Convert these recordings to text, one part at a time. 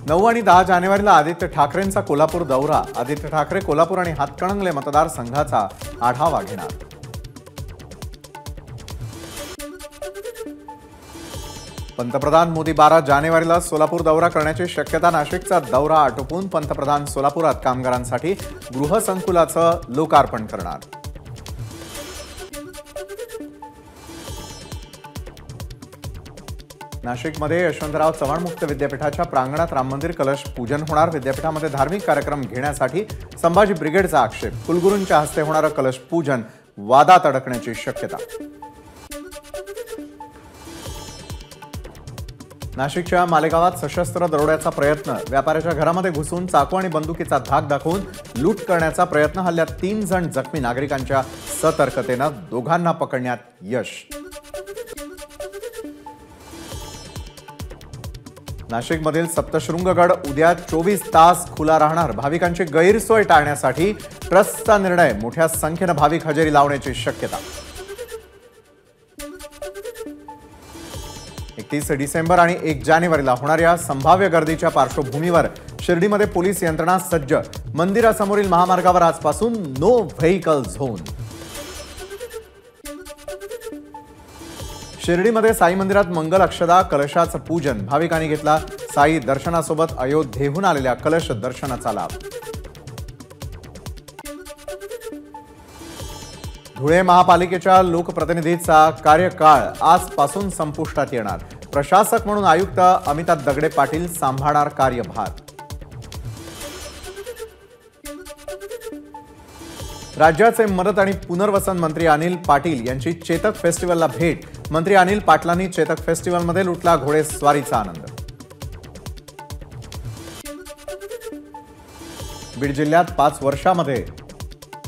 9 आणि 10 जानेवारीला आदित्य ठाकरेंचा कोल्हापूर दौरा. आदित्य ठाकरे कोल्हापूर आणि हातकणंगले मतदारसंघाचा आढावा घेणार. पंतप्रधान मोदी 12 जानेवारीला सोलापूर दौरा करण्याची शक्यता. नाशिकचा दौरा आटोपून पंतप्रधान सोलापुरात कामगारांसाठी गृहसंकुलाचं लोकार्पण करणार. नाशिकमध्ये यशवंतराव चव्हाण मुक्त विद्यापीठाच्या प्रांगणात राम मंदिर कलश पूजन होणार. विद्यापीठामध्ये धार्मिक कार्यक्रम घेण्यासाठी संभाजी ब्रिगेडचा आक्षेप. कुलगुरूंच्या हस्ते होणारं कलश पूजन वादात अडकण्याची शक्यता. नाशिकच्या मालेगावात सशस्त्र दरोड्याचा प्रयत्न. व्यापाऱ्याच्या घरामध्ये घुसून चाकू आणि बंदुकीचा धाक दाखवून लूट करण्याचा प्रयत्न. हल्ल्यात 3 जण जखमी. नागरिकांच्या सतर्कतेनं दोघांना पकडण्यात यश. नाशिकमधील सप्तशृंगगड उद्या 24 तास खुला राहणार. भाविकांची गैरसोय टाळण्यासाठी ट्रस्टचा निर्णय. मोठ्या संख्येनं भाविक हजेरी लावण्याची शक्यता. 31 डिसेंबर आणि 1 जानेवारीला होणाऱ्या संभाव्य गर्दीच्या पार्श्वभूमीवर शिर्डीमध्ये पोलीस यंत्रणा सज्ज. मंदिरासमोरील महामार्गावर आजपासून नो व्हेकल झोन. शिर्डीमध्ये साई मंदिरात मंगल अक्षदा कलशाचं पूजन. भाविकांनी घेतला साई दर्शनासोबत अयोध्येहून आलेल्या कलश दर्शनाचा लाभ. धुळे महापालिकेच्या लोकप्रतिनिधीचा कार्यकाळ आजपासून संपुष्टात येणार. प्रशासक म्हणून आयुक्त अमिताभ दगडे पाटील सांभाळणार कार्यभार. राज्याचे मदत आणि पुनर्वसन मंत्री अनिल पाटील यांची चेतक फेस्टिवलला भेट. मंत्री अनिल पाटलांनी चेतक फेस्टिवलमध्ये लुटला घोडेस्वारीचा आनंद. बीड जिल्ह्यात 5 वर्षामध्ये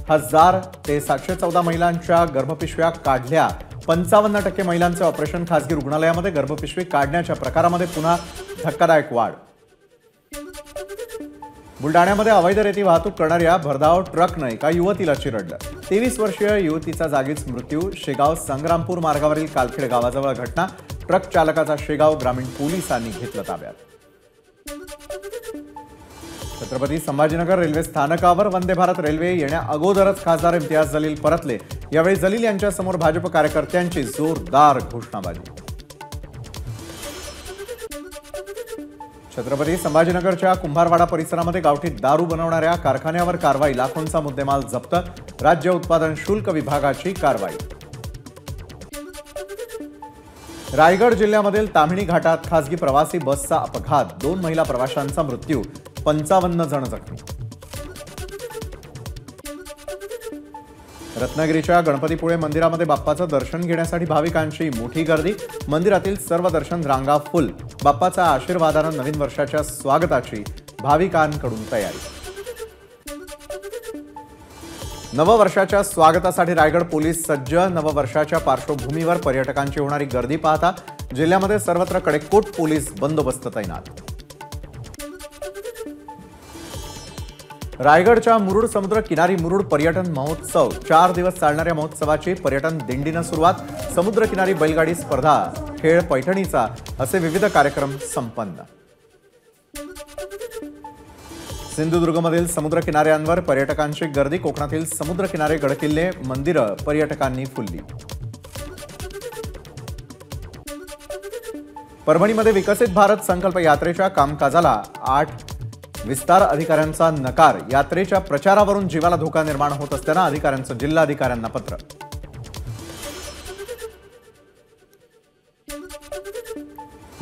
1000 ते 714 महिलांच्या गर्भपिशव्या काढल्या. 55% महिलांचे ऑपरेशन खासगी रुग्णालयामध्ये. गर्भपिशवी काढण्याच्या प्रकारामध्ये पुन्हा धक्कादायक वाढ. बुलडाण्यामध्ये अवैध रेती वाहतूक करणाऱ्या भरधाव ट्रकनं एका युवतीला चिरडलं. 23 वर्षीय युवतीचा जागीच मृत्यू. शेगाव संग्रामपूर मार्गावरील कालखेड गावाजवळ घटना. ट्रक चालकाचा शेगाव ग्रामीण पोलिसांनी घेतलं ताब्यात. छत्रपती संभाजीनगर रेल्वे स्थानकावर वंदे भारत रेल्वे येण्या अगोदरच खासदार इम्तियाज जलील परतले. यावेळी जलील यांच्यासमोर भाजप कार्यकर्त्यांची जोरदार घोषणाबाजी. छत्रपती संभाजीनगरच्या कुंभारवाडा परिसरामध्ये गावठी दारू बनवणाऱ्या कारखान्यावर कारवाई. लाखोंचा मुद्देमाल जप्त. राज्य उत्पादन शुल्क विभागाची कारवाई. रायगड जिल्ह्यामधील ताम्हिणी घाटात खासगी प्रवासी बसचा अपघात. 2 महिला प्रवाशांचा मृत्यू. 55 जण जखमी. रत्नागिरीच्या गणपतीपुळे मंदिरामध्ये बाप्पाचं दर्शन घेण्यासाठी भाविकांची मोठी गर्दी. मंदिरातील सर्व दर्शन रांगा फुल. बाप्पाच्या आशीर्वादानं नवीन वर्षाच्या स्वागताची भाविकांकडून तयारी. नववर्षाच्या स्वागतासाठी रायगड पोलीस सज्ज. नववर्षाच्या पार्श्वभूमीवर पर्यटकांची होणारी गर्दी पाहता जिल्ह्यामध्ये सर्वत्र कडेकोट पोलीस बंदोबस्त तैनात. रायगडच्या मुरुड समुद्र किनारी मुरुड पर्यटन महोत्सव. 4 दिवस चालणाऱ्या महोत्सवाची पर्यटन दिंडीनं सुरुवात. समुद्र किनारी बैलगाडी स्पर्धा, खेळ पैठणीचा असे विविध कार्यक्रम संपन्न. सिंधुदुर्गमधील समुद्र किनाऱ्यांवर पर्यटकांची गर्दी. कोकणातील समुद्र किनारे, गडकिल्ले, मंदिरं पर्यटकांनी फुलली. परभणीमध्ये विकसित भारत संकल्प यात्रेच्या कामकाजाला 8 विस्तार अधिकाऱ्यांचा नकार. यात्रेच्या प्रचारावरून जीवाला धोका निर्माण होत असताना अधिकाऱ्यांचं जिल्हाधिकाऱ्यांना पत्र.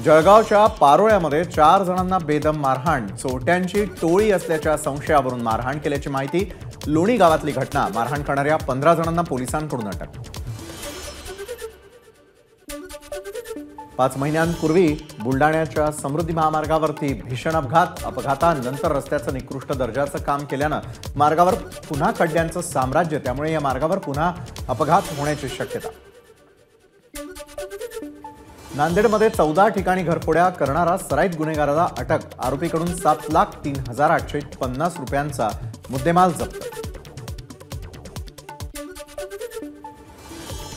जळगावच्या पारोळ्यामध्ये 4 जणांना बेदम मारहाण. चोरट्यांची टोळी असल्याच्या संशयावरून मारहाण केल्याची माहिती. लोणी गावातली घटना. मारहाण करणाऱ्या 15 जणांना पोलिसांकडून अटक. 5 महिन्यांपूर्वी बुलडाण्याच्या समृद्धी महामार्गावरती भीषण अपघात. अपघातानंतर रस्त्याचं निकृष्ट दर्जाचं काम केल्यानं मार्गावर पुन्हा खड्ड्यांचं साम्राज्य. त्यामुळे या मार्गावर पुन्हा अपघात होण्याची शक्यता. नांदेडमध्ये 14 ठिकाणी घरफोड्या करणारा सराईत गुन्हेगाराला अटक. आरोपीकडून 7,03,850 रुपयांचा मुद्देमाल जप्त.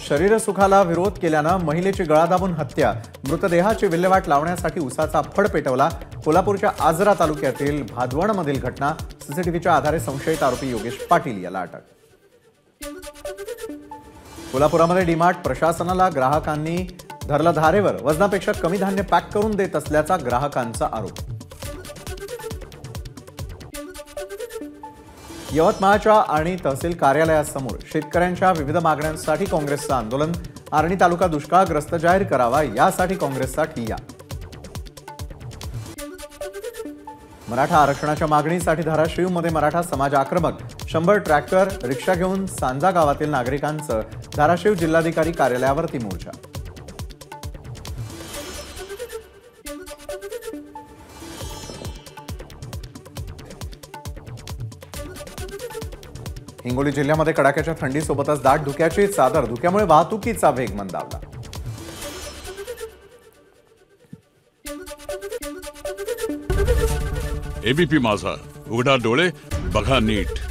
शरीरसुखाला विरोध केल्यानं महिलेची गळा दाबून हत्या, मृतदेहाची विल्हेवाट लावण्यासाठी उसाचा फड पेटवला. कोल्हापूरच्या आजरा तालुक्यातील भादवणमधील घटना. सीसीटीव्हीच्या आधारे संशयित आरोपी योगेश पाटील याला अटक. कोल्हापुरामध्ये डीमार्ट प्रशासनाला ग्राहकांनी धरलं धारेवर. वजनापेक्षा कमी धान्य पॅक करून देत असल्याचा ग्राहकांचा आरोप. यवतमाळच्या आणि तहसील कार्यालयासमोर शेतकऱ्यांच्या विविध मागण्यांसाठी काँग्रेसचं आंदोलन. आर्णी तालुका दुष्काळग्रस्त जाहीर करावा यासाठी काँग्रेसचा ठिय्या. मराठा आरक्षणाच्या मागणीसाठी धाराशिवमध्ये मराठा समाज आक्रमक. 100 ट्रॅक्टर रिक्षा घेऊन सांजा गावातील नागरिकांचं धाराशिव जिल्हाधिकारी कार्यालयावरती मोर्चा. हिंगोली जिल्ह्यामध्ये कडाक्याच्या थंडीसोबतच दाट धुक्याची चादर. धुक्यामुळे वाहतुकीचा वेग मंदावला. एबीपी माझा, उघडा डोळे बघा नीट.